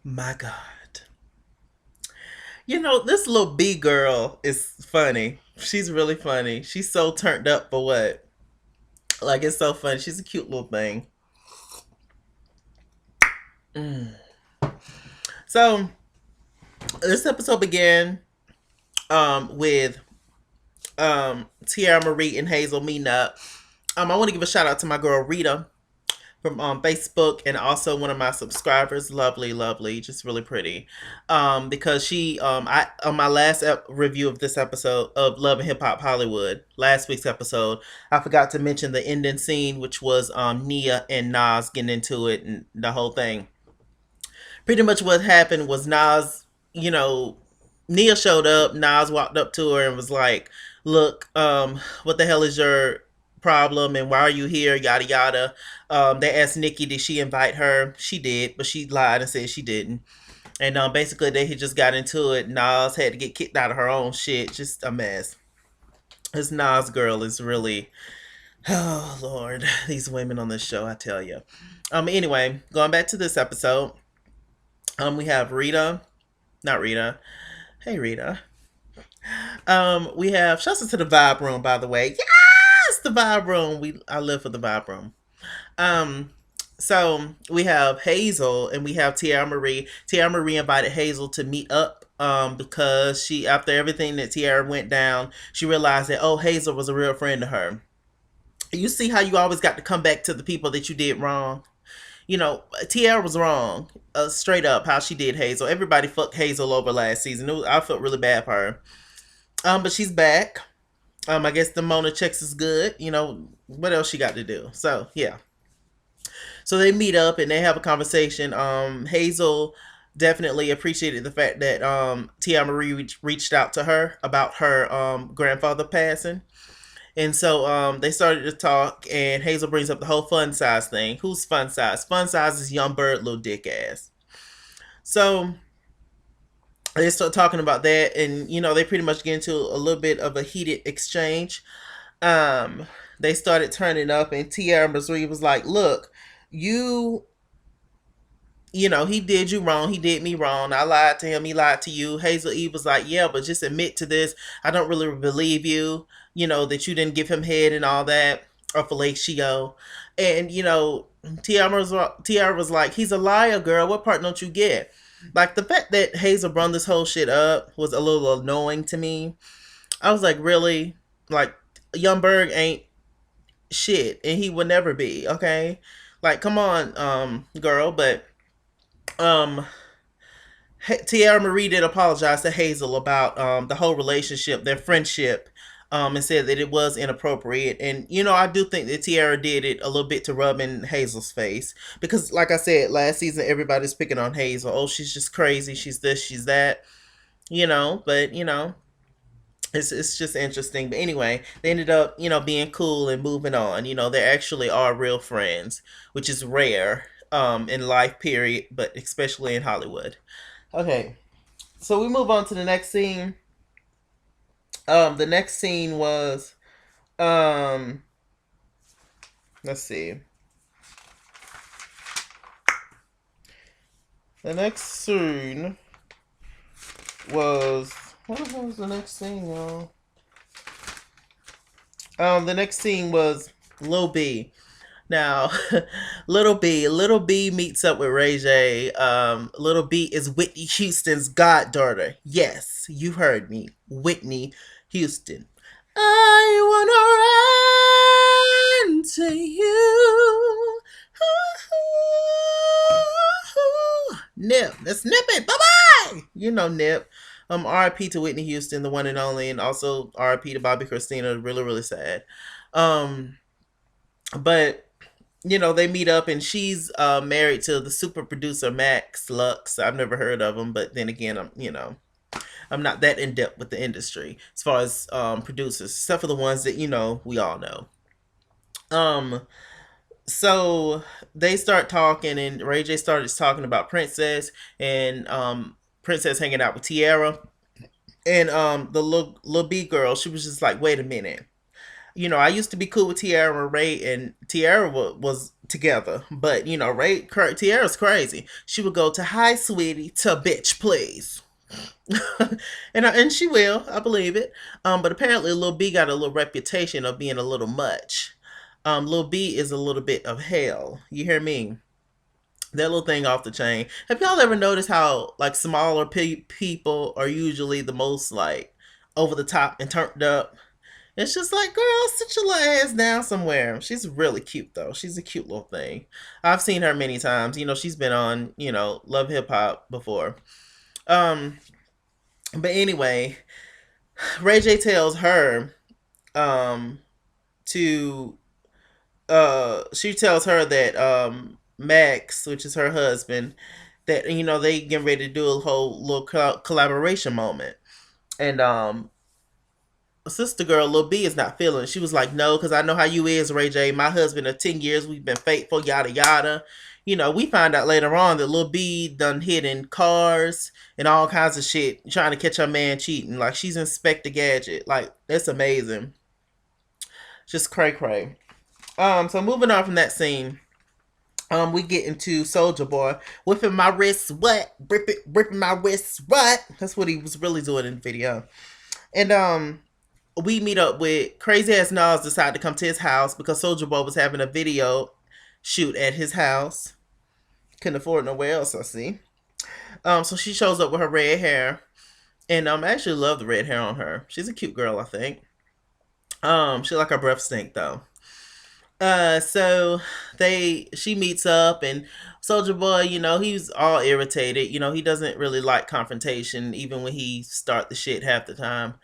My God. This little B girl is funny. She's really funny. She's so turned up for what? Like, it's so funny. She's a cute little thing. Mm. So, this episode began with Tiara Marie and Hazel meeting up. I want to give a shout out to my girl Rita from Facebook, and also one of my subscribers. Lovely, lovely, just really pretty. Because she, I on my last review of this episode of Love and Hip Hop Hollywood, last week's episode, I forgot to mention the ending scene, which was Nia and Nas getting into it and the whole thing. Pretty much what happened was Nia showed up. Nas walked up to her and was like, "Look, what the hell is your problem and why are you here? Yada yada." They asked Nikki, did she invite her? She did, but she lied and said she didn't. And basically, they had just got into it. Nas had to get kicked out of her own shit. Just a mess. This Nas girl is really, oh Lord, these women on this show, I tell you. Anyway, going back to this episode, we have Rita, not Rita. Hey Rita. We have shouts out to the Vibe Room, by the way. Yes, the Vibe Room. I live for the Vibe Room. Um, so we have Hazel and we have Tiara Marie. Tiara Marie invited Hazel to meet up because after everything that Tiara went down, she realized that, oh, Hazel was a real friend to her. You see how you always got to come back to the people that you did wrong? Tiara was wrong, straight up how she did Hazel. Everybody fucked Hazel over last season. I felt really bad for her. But she's back. I guess the Mona checks is good. What else she got to do? So yeah. So they meet up and they have a conversation. Hazel definitely appreciated the fact that Tia Marie reached out to her about her grandfather passing. And so they started to talk, and Hazel brings up the whole fun size thing. Who's fun size? Fun size is Young Bird, little dick ass. So they start talking about that, and they pretty much get into a little bit of a heated exchange. Um, they started turning up, and Tiara Marie was like, "Look, you he did you wrong. He did me wrong. I lied to him. He lied to you." Hazel Eve was like, "Yeah, but just admit to this. I don't really believe you, that you didn't give him head and all that, or fellatio." And, Tiara was like, "He's a liar, girl. What part don't you get?" Like, the fact that Hazel brought this whole shit up was a little annoying to me. I was like, really? Like, Young Berg ain't shit, and he would never be, okay? Like, come on, girl. But um Tiara Marie did apologize to Hazel about the whole relationship, their friendship, and said that it was inappropriate. And I do think that Tiara did it a little bit to rub in Hazel's face because, like I said, last season everybody's picking on Hazel. Oh, she's just crazy. She's this. She's that. But it's just interesting. But anyway, they ended up being cool and moving on. They actually are real friends, which is rare in life, period, but especially in Hollywood. Okay, so we move on to the next scene. The next scene was um let's see. The next scene was what the hell was the next scene, y'all? The next scene was Lil B. Now, Little B meets up with Ray J. Little B is Whitney Houston's goddaughter. Yes, you heard me, Whitney Houston. I wanna run to you. Nip, let's nip it. Bye bye. Nip. R.I.P. to Whitney Houston, the one and only, and also R.I.P. to Bobby Christina. Really, really sad. Um, but they meet up, and she's married to the super producer Max Lux. I've never heard of him, but then again, I'm not that in depth with the industry as far as producers, except for the ones that we all know. Um, so they start talking, and Ray J started talking about Princess, and Princess hanging out with Tiara, and the little B girl. She was just like, "Wait a minute." I used to be cool with Tiara and Ray, and Tiara was together, but Tiara's crazy. She would go to "Hi, sweetie," to "Bitch, please." And she will, I believe it. But apparently, Lil B got a little reputation of being a little much. Lil B is a little bit of hell. You hear me? That little thing off the chain. Have y'all ever noticed how like smaller people are usually the most like over the top and turned up? It's just like, girl, sit your little ass down somewhere. She's really cute though. She's a cute little thing. I've seen her many times. She's been on, Love Hip Hop before. Um, but anyway, Ray J tells her, um, to she tells her that Max, which is her husband, that they getting ready to do a whole little collaboration moment. And sister girl Lil B is not feeling it. She was like, no, because I know how you is, Ray J. My husband of 10 years, we've been faithful, yada yada. We find out later on that Lil B done hid in cars and all kinds of shit trying to catch her man cheating. Like she's Inspector Gadget. Like that's amazing. Just cray cray. So moving on from that scene, we get into Soldier Boy whipping my wrists, what? Ripping my wrists, what? That's what he was really doing in the video. And we meet up with crazy ass Nas decided to come to his house because Soldier Boy was having a video shoot at his house. Couldn't afford nowhere else, I see. So she shows up with her red hair. And I actually love the red hair on her. She's a cute girl, I think. She like her breath stink though. So she meets up and Soldier Boy, he's all irritated. He doesn't really like confrontation, even when he start the shit half the time.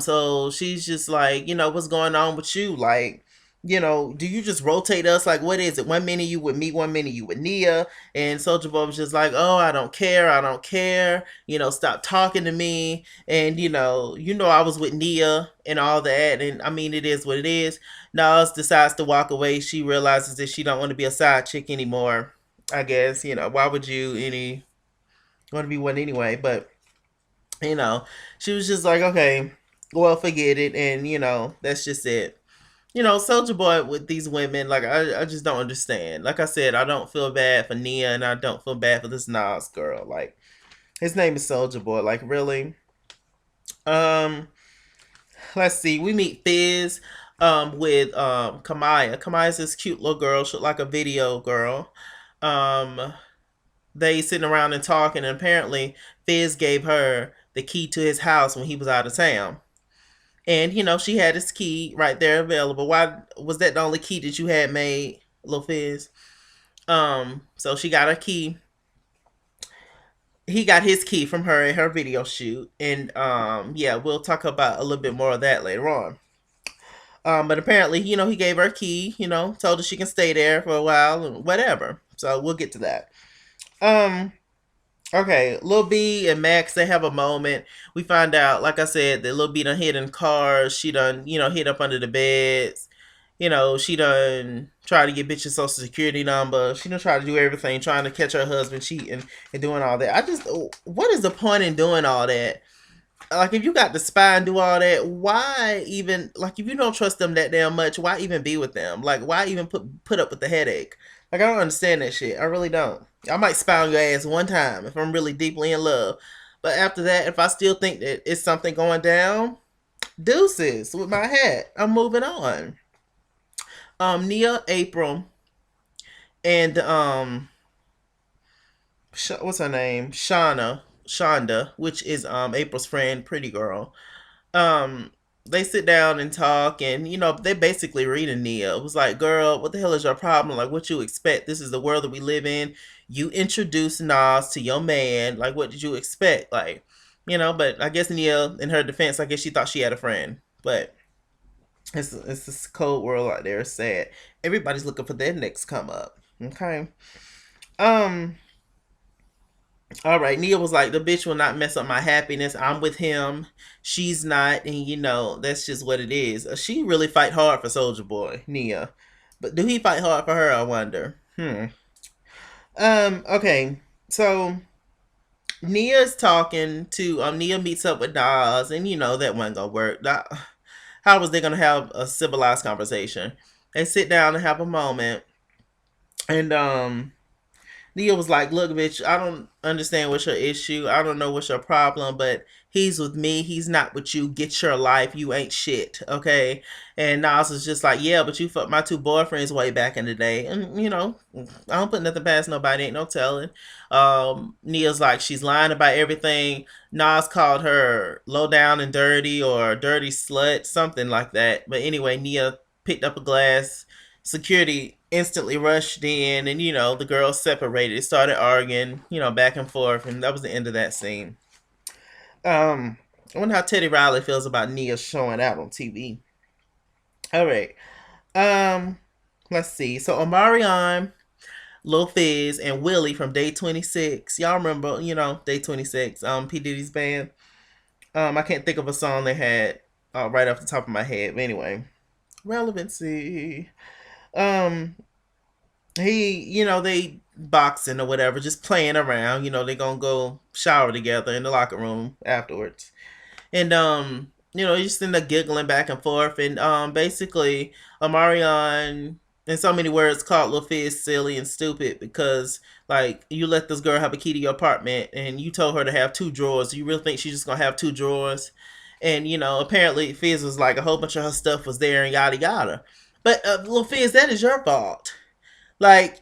So she's just like, what's going on with you? Like, do you just rotate us? Like, what is it? 1 minute you with me, 1 minute you with Nia. And Soldier Boy was just like, oh, I don't care. I don't care. Stop talking to me. And, I was with Nia and all that. And I mean, it is what it is. Nas decides to walk away. She realizes that she don't want to be a side chick anymore. I guess, why would you want to be one anyway? But, she was just like, okay, well, forget it. And, that's just it. Soldier Boy with these women, like I just don't understand. Like I said, I don't feel bad for Nia, and I don't feel bad for this Nas girl. Like his name is Soldier Boy. Like really. Um, let's see. We meet Fizz, with Kamaya. Kamaya's this cute little girl, she look like a video girl. Um, they sitting around and talking, and apparently Fizz gave her the key to his house when he was out of town. And she had his key right there available. Why was that the only key that you had made, Lil Fizz? So she got her key. He got his key from her at her video shoot. And yeah, we'll talk about a little bit more of that later on. But apparently, he gave her a key, told her she can stay there for a while and whatever. So we'll get to that. Um, Okay, Lil B and Max, they have a moment. We find out, like I said, that Lil B done hid in cars. She done, hid up under the beds. She done try to get bitches social security number. She done try to do everything, trying to catch her husband cheating and doing all that. What is the point in doing all that? Like, if you got to spy and do all that, why even, like, if you don't trust them that damn much, why even be with them? Like, why even put up with the headache? Like, I don't understand that shit. I really don't. I might spy on your ass one time if I'm really deeply in love. But after that, if I still think that it's something going down, deuces with my hat. I'm moving on. Nia, April, and what's her name? Shonda, which is April's friend, pretty girl. Um, they sit down and talk, and they basically reading Nia. It was like, girl, what the hell is your problem? Like, what you expect? This is the world that we live in. You introduced Nas to your man. Like, what did you expect? Like, but I guess Nia, in her defense, I guess she thought she had a friend. But it's this cold world out there. It's sad. Everybody's looking for their next come up. Okay. Um. All right. Nia was like, the bitch will not mess up my happiness. I'm with him. She's not, and that's just what it is. She really fight hard for Soldier Boy, Nia. But do he fight hard for her? I wonder. Okay. So Nia's talking to Nia meets up with Nas, and that wasn't gonna work. How was they gonna have a civilized conversation? They sit down and have a moment, and Nia was like, "Look, bitch, I don't understand what's your issue. I don't know what's your problem, but he's with me. He's not with you. Get your life. You ain't shit, okay?" And Nas was just like, "Yeah, but you fucked my two boyfriends way back in the day, and I don't put nothing past nobody. Ain't no telling." Nia's like, she's lying about everything. Nas called her low down and dirty or dirty slut, something like that. But anyway, Nia picked up a glass. Security instantly rushed in, and the girls separated. They started arguing, back and forth, and that was the end of that scene. I wonder how Teddy Riley feels about Nia showing out on TV. All right. Um, let's see. So Omarion, Lil Fizz, and Willie from Day 26. Y'all remember, Day 26, P. Diddy's band. I can't think of a song they had right off the top of my head. But anyway, relevancy. Um, they boxing or whatever, just playing around. They gonna go shower together in the locker room afterwards, and you just end up giggling back and forth, and basically, Omarion, in so many words, called Lil Fizz silly and stupid because like you let this girl have a key to your apartment, and you told her to have two drawers. You really think she's just gonna have two drawers? And apparently Fizz was like a whole bunch of her stuff was there and yada yada. But Lil Fizz, that is your fault. Like,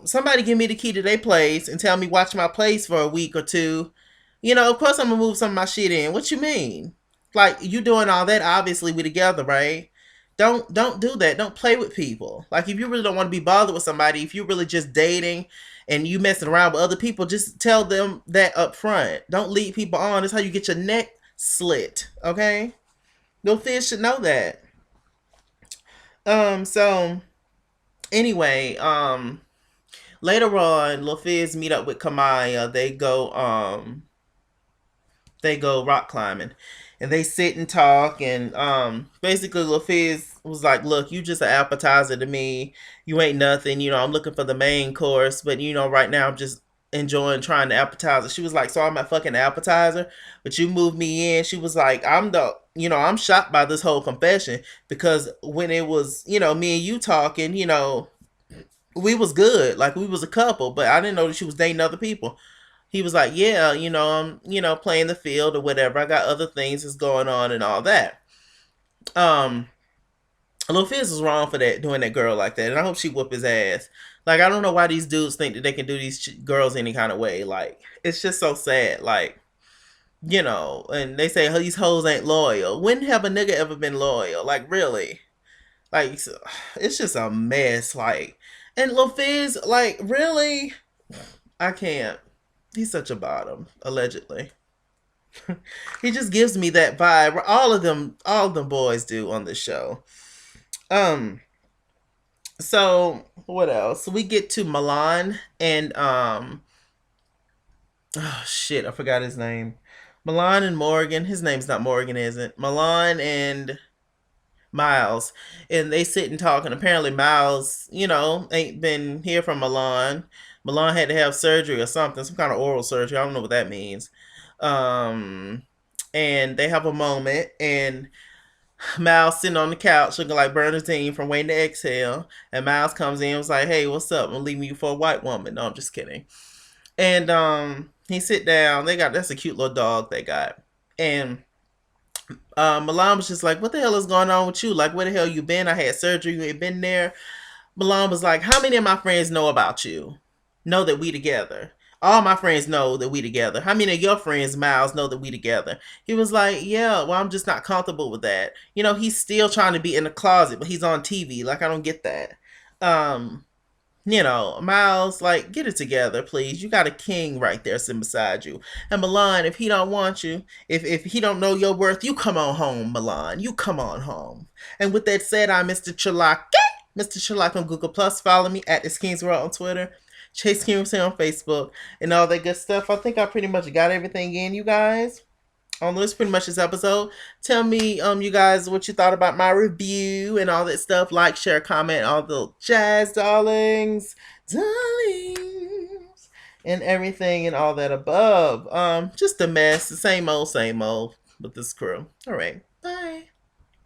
somebody give me the key to their place and tell me watch my place for a week or two. Of course I'm gonna move some of my shit in. What you mean? Like you doing all that, obviously we together, right? Don't do that. Don't play with people. Like if you really don't want to be bothered with somebody, if you're really just dating and you messing around with other people, just tell them that up front. Don't lead people on. That's how you get your neck slit. Okay? No fish should know that. So anyway, later on, Lil Fizz meet up with Kamaya. They go rock climbing, and they sit and talk. And basically, Lil Fizz was like, "Look, you just an appetizer to me. You ain't nothing. I'm looking for the main course, but right now I'm just enjoying trying the appetizer." She was like, "So I'm a fucking appetizer, but you moved me in." She was like, I'm shocked by this whole confession because when it was, me and you talking, we was good, like we was a couple, but I didn't know that she was dating other people. He was like, "Yeah, I'm, playing the field or whatever. I got other things that's going on and all that." Um, Lil Fizz was wrong for that, doing that girl like that, and I hope she whoop his ass. Like, I don't know why these dudes think that they can do these girls any kind of way. Like, it's just so sad. Like, and they say these hoes ain't loyal. When have a nigga ever been loyal? Like, really? Like, it's just a mess. Like, and Lil Fizz, like, really? I can't. He's such a bottom, allegedly. He just gives me that vibe. All of them boys do on the show. Um, so what else? We get to Milan and oh shit, I forgot his name. Milan and Morgan. His name's not Morgan, is it? Milan and Miles. And they sit and talk, and apparently Miles, ain't been here from Milan. Milan had to have surgery or something, some kind of oral surgery. I don't know what that means. Um, and they have a moment, and Miles sitting on the couch looking like Bernadine from Waiting to Exhale. And Miles comes in and was like, "Hey, what's up? I'm leaving you for a white woman." No, I'm just kidding. And he sit down. That's a cute little dog they got. And Milan was just like, "What the hell is going on with you? Like, where the hell you been? I had surgery. You ain't been there." Milan was like, "How many of my friends know about you? Know that we together? All my friends know that we together. How many of your friends, Miles, know that we together?" He was like, "Yeah, well, I'm just not comfortable with that." He's still trying to be in the closet, but he's on TV. Like, I don't get that. Um, Miles, like, get it together, please. You got a king right there sitting beside you. And Milan, if he don't want you, if he don't know your worth, you come on home, Milan. You come on home. And with that said, I'm Mr. Chalak. Mr. Chalak on Google Plus. Follow me at It's King's World on Twitter. Chase Kingsley on Facebook and all that good stuff. I think I pretty much got everything in, you guys. That's pretty much this episode. Tell me, you guys, what you thought about my review and all that stuff. Like, share, comment, all the jazz, darlings, and everything and all that above. Just a mess. The same old with this crew. All right.